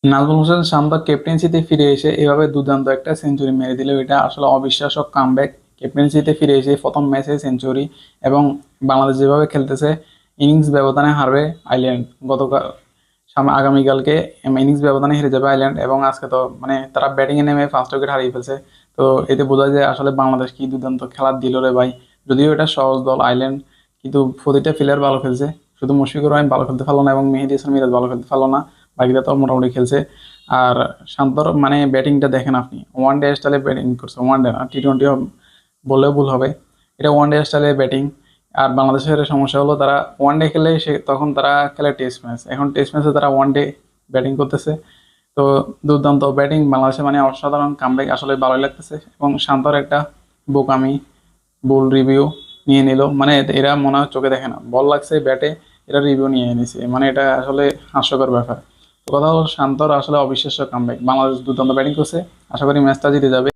নাজমুল হোসেন শান্ত ক্যাপ্টেন্সিতে ফিরে এসে এভাবে দুর্দান্ত একটা সেঞ্চুরি মেরে দিল, এটা আসলে অবিশ্বাস্য কামব্যাক। ক্যাপ্টেন্সিতে ফিরে এসে প্রথম ম্যাচে সেঞ্চুরি। এবং বাংলাদেশ যেভাবে খেলতেছে, ইনিংস ব্যবধানে হারবে আইল্যান্ড গতকাল, আগামীকালকে ইনিংস ব্যবধানে হেরে যাবে আইল্যান্ড। এবং আজকে তো মানে তারা ব্যাটিংয়ে নেমে 5 উইকেট হারিয়ে ফেলছে। তো এতে বোঝা যায় আসলে বাংলাদেশ কি দুর্দান্ত খেলার দিল রে ভাই। যদিও এটা সহজ দল আইল্যান্ড, কিন্তু প্রতিটা প্লেয়ার ভালো খেলছে। শুধু মুশফিকুর রহিম ভালো খেলতে পারলো না এবং মেহেদী হাসান মিরাজ ভালো খেলতে পারলো না, বাকিরা তো মোটামুটি খেলছে। আর শান্তর মানে ব্যাটিংটা দেখেন আপনি, ওয়ান ডে স্টাইলে ব্যাটিং করছে, ওয়ান ডে না, T20 বললেও ভুল হবে, এটা ওয়ান ডে স্টাইলে ব্যাটিং। আর বাংলাদেশের সমস্যা হলো তারা ওয়ান ডে খেলে সে তখন তারা খেলে টেস্ট ম্যাচ, এখন টেস্ট ম্যাচে তারা ওয়ান ডে ব্যাটিং করতেছে। তো দুর্দান্ত ব্যাটিং বাংলাদেশে, মানে অসাধারণ কামব্যাক, আসলে ভালোই লাগতেছে। এবং শান্তর একটা বোকামি বল রিভিউ নিয়ে নিল, মানে এরা মনে হয় চোখে দেখে না, বল লাগছে ব্যাটে, এরা রিভিউ নিয়ে এনেছে, মানে এটা আসলে হাস্যকর ব্যাপার। তো কথা হলো শান্তর আসলে অবিশ্বাস্য কামব্যাক, বাংলাদেশ দুর্দান্ত ব্যাটিং করছে, আশা করি ম্যাচটা জিতে যাবে।